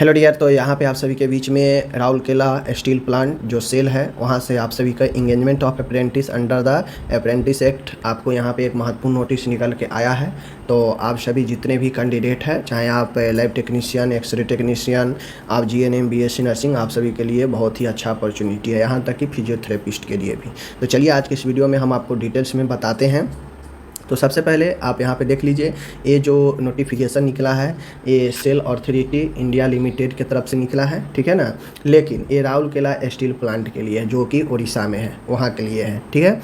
Hello dear. तो यहाँ पे आप सभी के बीच में राउरकेला स्टील प्लांट जो सेल है वहाँ से आप सभी का engagement of apprentice under the apprentice act आपको यहाँ पे एक महत्वपूर्ण नोटिस निकल के आया है। तो आप सभी जितने भी कैंडिडेट हैं, चाहे आप लैब टेक्नीशियन, एक्सरे टेक्नीशियन, आप जीएनएम, बीएससी नर्सिंग, आप सभी के लिए बहुत ही अच्छा अपॉर्चुनिटी है, यहाँ तक कि फिजियोथेरेपिस्ट के लिए भी। तो चलिए आज के इस वीडियो में हम आपको डिटेल्स में बताते हैं। तो सबसे पहले आप यहाँ पे देख लीजिए, ये जो नोटिफिकेशन निकला है ये सेल अथॉरिटी इंडिया लिमिटेड की तरफ से निकला है, ठीक है ना। लेकिन ये राउरकेला स्टील प्लांट के लिए है जो कि उड़ीसा में है, वहाँ के लिए है, ठीक है।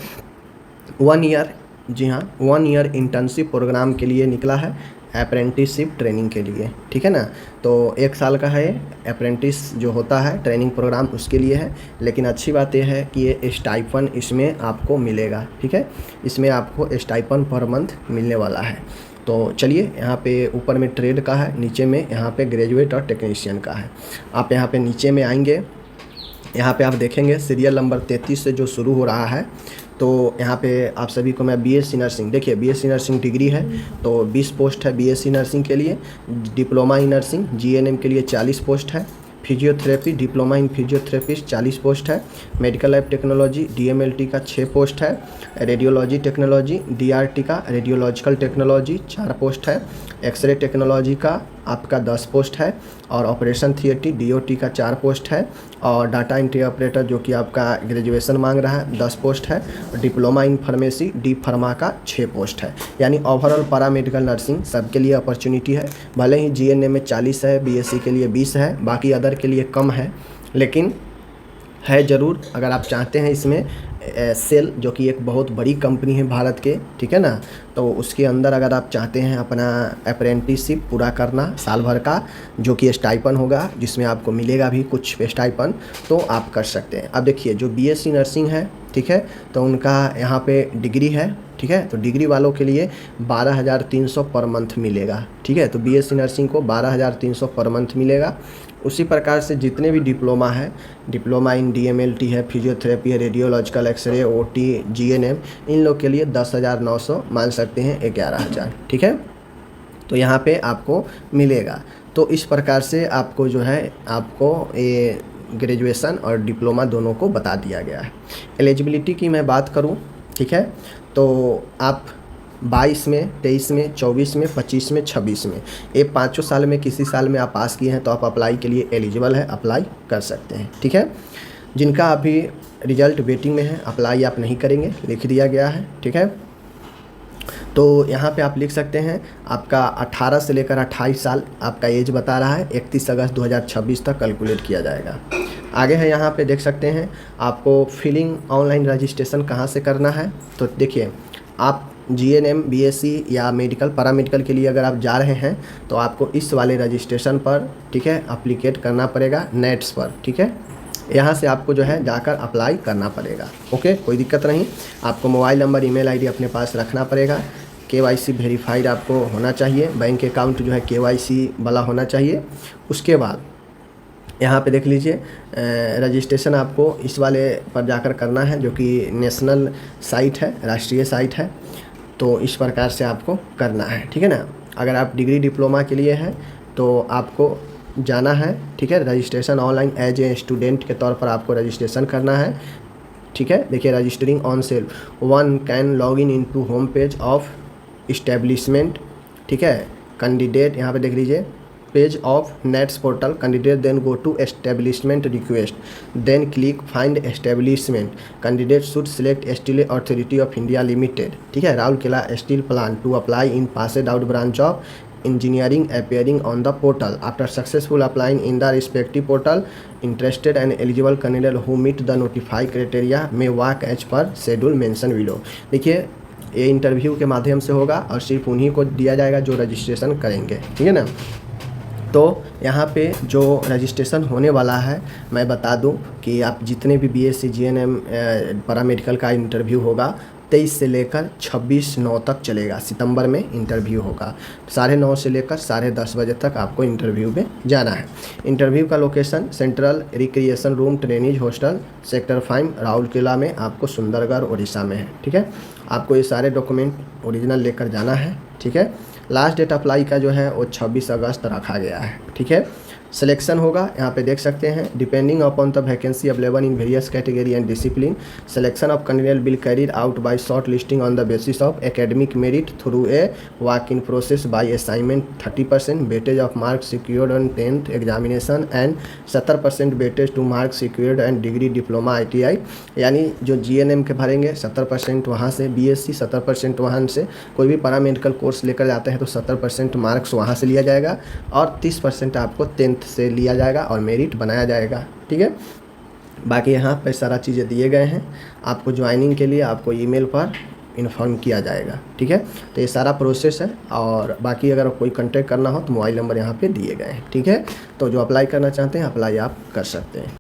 1 ईयर, जी हाँ, 1 ईयर इंटर्नशिप प्रोग्राम के लिए निकला है, अप्रेंटिसशिप ट्रेनिंग के लिए, ठीक है ना। तो 1 साल का है अप्रेंटिस जो होता है ट्रेनिंग प्रोग्राम, उसके लिए है। लेकिन अच्छी बात यह है कि ये स्टाइपन इसमें आपको मिलेगा, ठीक है। इसमें आपको स्टाइपन पर मंथ मिलने वाला है। तो चलिए, यहाँ पे ऊपर में ट्रेड का है, नीचे में यहाँ पे ग्रेजुएट और टेक्नीशियन का है। आप यहाँ पे नीचे में आएंगे, यहाँ पे आप देखेंगे सीरियल नंबर 33 से जो शुरू हो रहा है। तो यहाँ पे आप सभी को मैं बीएससी नर्सिंग, देखिए बीएससी नर्सिंग डिग्री है तो 20 पोस्ट है बीएससी नर्सिंग के लिए। डिप्लोमा इन नर्सिंग जीएनएम के लिए 40 पोस्ट है। Physiotherapy diploma in physiotherapist 40 post है। मेडिकल लैब टेक्नोलॉजी डीएमएलटी का 6 पोस्ट है। रेडियोलॉजी टेक्नोलॉजी डीआरटी का रेडियोलॉजिकल टेक्नोलॉजी 4 पोस्ट है। एक्सरे टेक्नोलॉजी का आपका 10 पोस्ट है। और ऑपरेशन थिएटर डीओटी का 4 पोस्ट है। और डाटा एंट्री ऑपरेटर जो कि आपका ग्रेजुएशन मांग रहा है 10 पोस्ट है। Diploma in pharmacy D pharma का 6 पोस्ट है। यानी ओवरऑल पैरामेडिकल नर्सिंग सबके लिए अपॉर्चुनिटी है। भले ही जीएनएम में 40 है, बीएससी के लिए 20 है, बाकी अदर के लिए कम है, लेकिन है ज़रूर। अगर आप चाहते हैं इसमें सेल जो कि एक बहुत बड़ी कंपनी है भारत के, ठीक है ना, तो उसके अंदर अगर आप चाहते हैं अपना अप्रेंटिसशिप पूरा करना साल भर का, जो कि स्टाइपन होगा, जिसमें आपको मिलेगा भी कुछ स्टाइपन, तो आप कर सकते हैं। अब देखिए, जो बीएससी नर्सिंग है, ठीक है, तो उनका यहाँ पे डिग्री है, ठीक है। तो डिग्री वालों के लिए 12,300 पर मंथ मिलेगा, ठीक है। तो बीएससी नर्सिंग को 12,300 पर मंथ मिलेगा। उसी प्रकार से जितने भी डिप्लोमा है, डिप्लोमा इन डीएमएलटी है, फिजियोथेरेपी है, रेडियोलॉजिकल, एक्सरे, ओटी, जीएनएम, इन लोग के लिए 10,900 मान सकते हैं, 11,000, ठीक है। तो यहाँ पे आपको मिलेगा। तो इस प्रकार से आपको जो है आपको ये ग्रेजुएशन और डिप्लोमा दोनों को बता दिया गया है। एलिजिबिलिटी की मैं बात करूँ, ठीक है, तो आप 22 में, 23 में, 24 में, 25 में, 26 में, ये 5 साल में किसी साल में आप पास किए हैं तो आप अप्लाई के लिए एलिजिबल है, अप्लाई कर सकते हैं, ठीक है। जिनका अभी रिजल्ट वेटिंग में है, अप्लाई आप नहीं करेंगे, लिख दिया गया है, ठीक है। तो यहाँ पे आप लिख सकते हैं आपका 18 से लेकर 28 साल आपका एज बता रहा है। 31 अगस्त 2026 तक कैलकुलेट किया जाएगा। आगे है, यहाँ पे देख सकते हैं आपको फिलिंग ऑनलाइन रजिस्ट्रेशन कहाँ से करना है। तो देखिए, आप जीएनएम, बीएससी या मेडिकल, पैरामेडिकल के लिए अगर आप जा रहे हैं तो आपको इस वाले रजिस्ट्रेशन पर, ठीक है, अप्लीकेट करना पड़ेगा नेट्स पर, ठीक है। यहाँ से आपको जो है जाकर अप्लाई करना पड़ेगा, ओके, कोई दिक्कत नहीं। आपको मोबाइल नंबर, ईमेल आईडी अपने पास रखना पड़ेगा। केवाईसी वेरीफाइड आपको होना चाहिए, बैंक अकाउंट जो है केवाईसी वाला होना चाहिए। उसके बाद यहाँ पे देख लीजिए, रजिस्ट्रेशन आपको इस वाले पर जाकर करना है जो कि नेशनल साइट है, राष्ट्रीय साइट है। तो इस प्रकार से आपको करना है, ठीक है ना। अगर आप डिग्री डिप्लोमा के लिए है तो आपको जाना है, ठीक है। Registration online as a student के तौर पर आपको रजिस्ट्रेशन करना है, ठीक है। देखिए, registering on cell 1 can log in to home page of establishment, ठीक है। कैंडिडेट यहाँ पे देख लीजिए, page of NATS portal, candidate then go to establishment request, then click find establishment, candidate should select Steel Authority of India Limited, ठीक है, Rourkela Steel Plant to apply in passed out branch of engineering appearing on the portal. After successful applying in the respective portal, interested and eligible candidate who meet the notified criteria may work as per schedule mentioned below। देखिए, ये interview के माध्यम से होगा और सिर्फ उन्हीं को दिया जाएगा जो रजिस्ट्रेशन करेंगे, ठीक है ना। तो यहाँ पे जो रजिस्ट्रेशन होने वाला है, मैं बता दूं कि आप जितने भी बीएससी, जीएनएम, पैरामेडिकल का इंटरव्यू होगा 23 से लेकर 26/9 तक चलेगा। सितंबर में इंटरव्यू होगा, 9:30 से लेकर 10:30 बजे तक आपको इंटरव्यू में जाना है। इंटरव्यू का location central recreation room trainees hostel sector 5 Rourkela में आपको सुंदरगढ़ उड़ीसा में है, ठीक है। आपको ये सारे डॉक्यूमेंट ओरिजिनल लेकर जाना है, ठीक है। लास्ट डेट अप्लाई का जो है वो 26 अगस्त रखा गया है, ठीक है। सिलेक्शन होगा, यहाँ पे देख सकते हैं, depending upon the vacancy available in various category and discipline, selection of candidate will carried out by short listing on the basis of academic merit through a walk in process by assignment 30%, weightage of marks secured on 10th examination and 70% weightage two marks secured and degree diploma ITI, यानी जो GNM के भरेंगे 70% वहाँ से, BSc 70% वहाँ से, कोई भी पैरामेडिकल कोर्स लेकर जाते हैं तो 70% मार्क्स वहाँ से लिया जाएगा और 30% आपको 10th से लिया जाएगा और मेरिट बनाया जाएगा। ठीक है, बाकी यहाँ पर सारा चीज़ें दिए गए हैं, आपको ज्वाइनिंग के लिए आपको ईमेल पर इन्फॉर्म किया जाएगा। ठीक है, तो ये सारा प्रोसेस है और बाकी अगर कोई कांटेक्ट करना हो तो मोबाइल नंबर यहाँ पे दिए गए हैं। ठीक है, तो जो अप्लाई करना चाहते हैं अप्लाई आप कर सकते हैं।